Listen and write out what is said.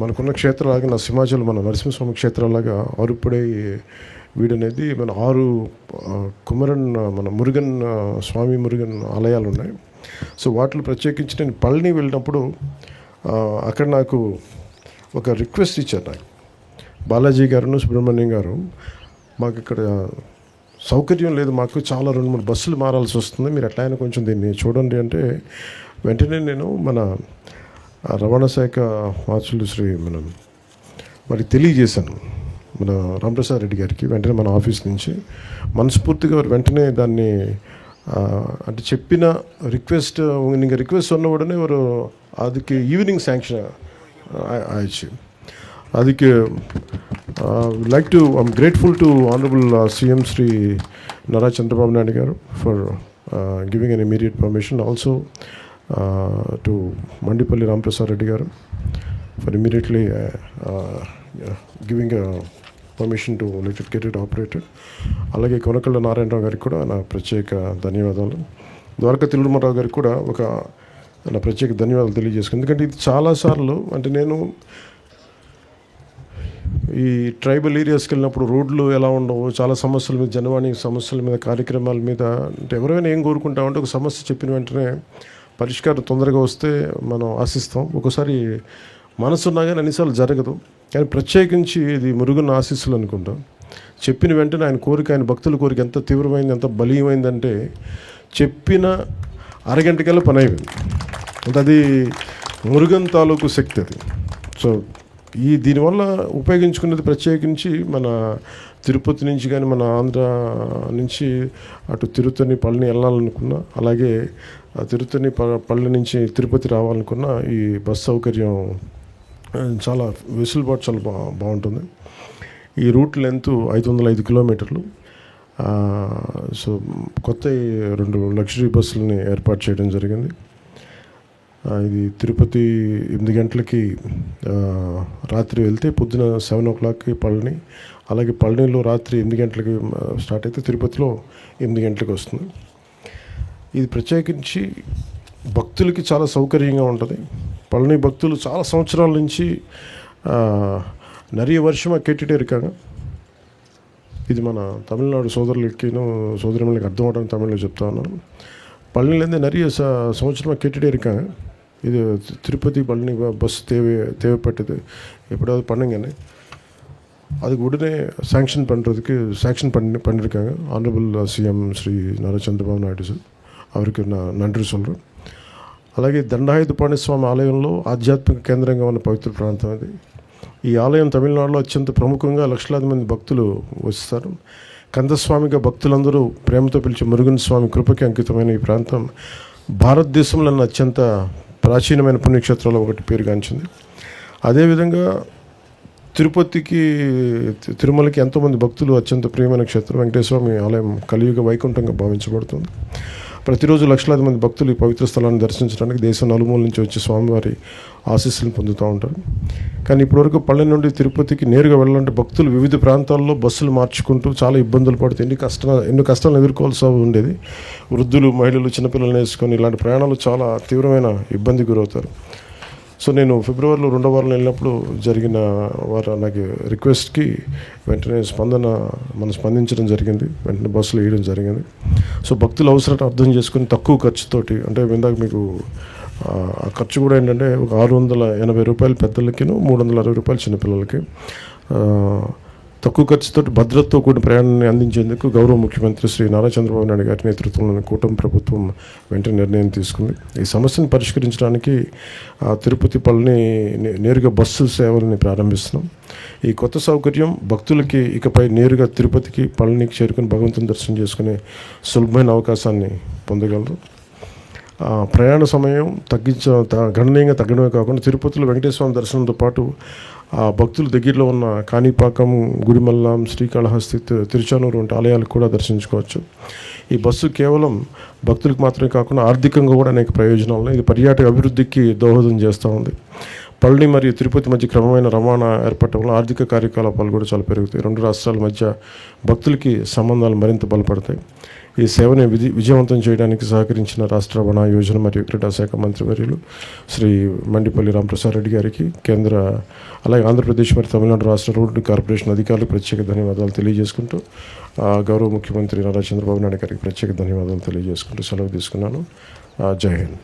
మనకున్న క్షేత్రాలాగా నా సింహాచలం మన నరసింహస్వామి క్షేత్రాలాగా ఆరుపడై వీడనేది మన 6 కుమరన్ మన మురుగన్ స్వామి మురుగన్ ఆలయాలు ఉన్నాయి. సో వాటిలో ప్రత్యేకించి నేను పళని వెళ్ళినప్పుడు అక్కడ నాకు ఒక రిక్వెస్ట్ ఇచ్చారు. నాకు బాలాజీ గారు సుబ్రహ్మణ్యం గారు, మాకు ఇక్కడ సౌకర్యం లేదు, మాకు చాలా 2-3 బస్సులు మారాల్సి వస్తుంది, మీరు ఎట్లయినా కొంచెం దీన్ని చూడండి అంటే వెంటనే నేను మన రవాణా శాఖ మార్చులు శ్రీ మనం వారికి తెలియజేశాను, మన రామప్రసాద్ రెడ్డి గారికి. వెంటనే మన ఆఫీస్ నుంచి మనస్ఫూర్తిగా వెంటనే దాన్ని అంటే చెప్పిన రిక్వెస్ట్ நீங்கள் ரிக்வெஸ்ட் சொன்ன உடனே ஒரு அதுக்கு ஈவினிங் శాంక్షన్ ஆயிடுச்சு. அதுக்கு like to I'm grateful to honorable CM Sri Nara Chandrababu Naidu garu for giving an immediate permission, also to Mandipalli Ramprasad Reddy garu for immediately giving a permission to let it get it operated. అలాగే కొనకళ్ళ నారాయణరావు గారికి కూడా నా ప్రత్యేక ధన్యవాదాలు. ద్వారకా తిరుమలరావు గారికి కూడా ఒక నా ప్రత్యేక ధన్యవాదాలు తెలియజేసుకున్నాను. ఎందుకంటే ఇది చాలాసార్లు అంటే నేను ఈ ట్రైబల్ ఏరియాస్కి వెళ్ళినప్పుడు రోడ్లు ఎలా ఉండవు, చాలా సమస్యల మీద, జనవాణి సమస్యల మీద, కార్యక్రమాల మీద, అంటే ఎవరైనా ఏం కోరుకుంటామంటే ఒక సమస్య చెప్పిన వెంటనే పరిష్కారం తొందరగా వస్తే మనం ఆశిస్తాం. ఒకసారి మనసున్నా కానీ అన్నిసార్లు జరగదు. కానీ ప్రత్యేకించి ఇది మురుగన్ ఆశీస్సులు అనుకుంటాం. చెప్పిన వెంటనే ఆయన కోరిక, ఆయన భక్తుల కోరిక ఎంత తీవ్రమైంది, ఎంత బలీయమైందంటే చెప్పిన అరగంటకల్లా పని అయిపోయింది. అంటే అది మురుగన్ తాలూకు శక్తి అది. సో దీనివల్ల ఉపయోగించుకునేది ప్రత్యేకించి మన తిరుపతి నుంచి కానీ మన ఆంధ్ర నుంచి అటు తిరుత్తని పళని వెళ్ళాలనుకున్నా, అలాగే తిరుత్తని పళని నుంచి తిరుపతి రావాలనుకున్నా ఈ బస్ సౌకర్యం చాలా వెసులుబాటు చాలా బాగుంటుంది. ఈ రూట్ లెంత్ 505 కిలోమీటర్లు. సో కొత్త 2 లగ్జరీ బస్సులని ఏర్పాటు చేయడం జరిగింది. ఇది తిరుపతి 8 గంటలకి రాత్రి వెళ్తే పొద్దున 7 o'clockకి పళని, అలాగే పళనిలో రాత్రి 8 గంటలకి స్టార్ట్ అయితే తిరుపతిలో 8 గంటలకు వస్తుంది. ఇది ప్రత్యేకించి భక్తులకి చాలా సౌకర్యంగా ఉంటుంది. పళని భక్తులు చాలా సంవత్సరాల నుంచి நிறைய வருஷமாக கேட்டுகிட்டே இருக்காங்க. ఇది మన తమిళనాడు సోదరులకి అర్థం అవడానికి తమిళ్లో చెప్తా ఉన్నాను. పళనిலேருந்து நிறைய సంవత్సరமாக கேட்டுகிட்டே இருக்காங்க. இது திருப்பதி பழனி பஸ் தேவைப்பட்டது, எப்படியாவது பண்ணுங்கன்னு. அதுக்கு உடனே శాంక్షన్ பண்ணியிருக்காங்க ஆனரபிள் சிஎம் ஸ்ரீ நாரா చంద్రబాబు నాయుడు సార్. அவருக்கு நான் நன்றி சொல்கிறேன். అలాగే దండాయుధపాణి స్వామి ఆలయంలో ఆధ్యాత్మిక కేంద్రంగా ఉన్న పవిత్ర ప్రాంతం అది. ఈ ఆలయం తమిళనాడులో అత్యంత ప్రముఖంగా లక్షలాది మంది భక్తులు వస్తారు. కందస్వామిగా భక్తులందరూ ప్రేమతో పిలిచే మురుగన్ స్వామి కృపకి అంకితమైన ఈ ప్రాంతం భారతదేశంలోని అత్యంత ప్రాచీనమైన పుణ్యక్షేత్రాల్లో ఒకటి పేరుగాంచింది. అదేవిధంగా తిరుమలకి ఎంతోమంది భక్తులు అత్యంత ప్రియమైన క్షేత్రం వెంకటేశ్వరస్వామి ఆలయం కలియుగ వైకుంఠంగా భావించబడుతుంది. ప్రతిరోజు లక్షలాది మంది భక్తులు ఈ పవిత్ర స్థలాన్ని దర్శించడానికి దేశం నలుమూల నుంచి వచ్చి స్వామివారి ఆశీస్సులను పొందుతూ ఉంటారు. కానీ ఇప్పటివరకు పళని నుండి తిరుపతికి నేరుగా వెళ్ళాలంటే భక్తులు వివిధ ప్రాంతాల్లో బస్సులు మార్చుకుంటూ చాలా ఇబ్బందులు పడుతూ ఎన్ని కష్టాలను ఎదుర్కోవాల్సి ఉండేది. వృద్ధులు, మహిళలు, చిన్నపిల్లలను వేసుకొని ఇలాంటి ప్రయాణాలు చాలా తీవ్రమైన ఇబ్బంది గురవుతారు. సో నేను ఫిబ్రవరిలో 2వ వారం వెళ్ళినప్పుడు జరిగిన నాకు రిక్వెస్ట్కి వెంటనే స్పందించడం జరిగింది. వెంటనే బస్సులు వేయడం జరిగింది. సో భక్తుల అవసరాన్ని అర్థం చేసుకుని తక్కువ ఖర్చుతోటి, అంటే ఇందాక మీకు ఆ ఖర్చు కూడా ఏంటంటే ఒక 680 రూపాయలు పెద్దలకి, 360 రూపాయలు చిన్నపిల్లలకి, తక్కువ ఖర్చుతో భద్రతతో కూడిన ప్రయాణాన్ని అందించేందుకు గౌరవ ముఖ్యమంత్రి శ్రీ నారా చంద్రబాబు నాయుడు గారి నేతృత్వంలోని కూటమి ప్రభుత్వం వెంటనే నిర్ణయం తీసుకుంది. ఈ సమస్యను పరిష్కరించడానికి తిరుపతి పళని నేరుగా బస్సు సేవలని ప్రారంభిస్తున్నాం. ఈ కొత్త సౌకర్యం భక్తులకి ఇకపై నేరుగా తిరుపతికి, పళనికి చేరుకుని భగవంతుని దర్శనం చేసుకునే సులభమైన అవకాశాన్ని పొందగలరు. ప్రయాణ సమయం గణనీయంగా తగ్గడమే కాకుండా తిరుపతిలో వెంకటేశ్వర దర్శనంతో పాటు భక్తులు దగ్గరలో ఉన్న కాణిపాకం, గుడిమల్లం, శ్రీకాళహస్తి, తిరుచానూరు వంటి ఆలయాలకు కూడా దర్శించుకోవచ్చు. ఈ బస్సు కేవలం భక్తులకు మాత్రమే కాకుండా ఆర్థికంగా కూడా అనేక ప్రయోజనాలు. ఇది పర్యాటక అభివృద్ధికి దోహదం చేస్తూ ఉంది. పళని మరియు తిరుపతి మధ్య క్రమమైన రవాణా ఏర్పడటం వల్ల ఆర్థిక కార్యకలాపాలు కూడా చాలా పెరుగుతాయి. 2 రాష్ట్రాల మధ్య భక్తులకి సంబంధాలు మరింత బలపడతాయి. ఈ సేవని విజయవంతం చేయడానికి సహకరించిన రాష్ట్ర రవాణా యోజన మరియు క్రీడా శాఖ మంత్రివర్యులు శ్రీ మండిపల్లి రామప్రసాద్ రెడ్డి గారికి, అలాగే ఆంధ్రప్రదేశ్ మరియు తమిళనాడు రాష్ట్ర రోడ్డు కార్పొరేషన్ అధికారులకు ప్రత్యేక ధన్యవాదాలు తెలియజేసుకుంటూ, గౌరవ ముఖ్యమంత్రి నారా చంద్రబాబు నాయుడు గారికి ప్రత్యేక ధన్యవాదాలు తెలియజేసుకుంటూ సెలవు తీసుకున్నాను. జై హింద్.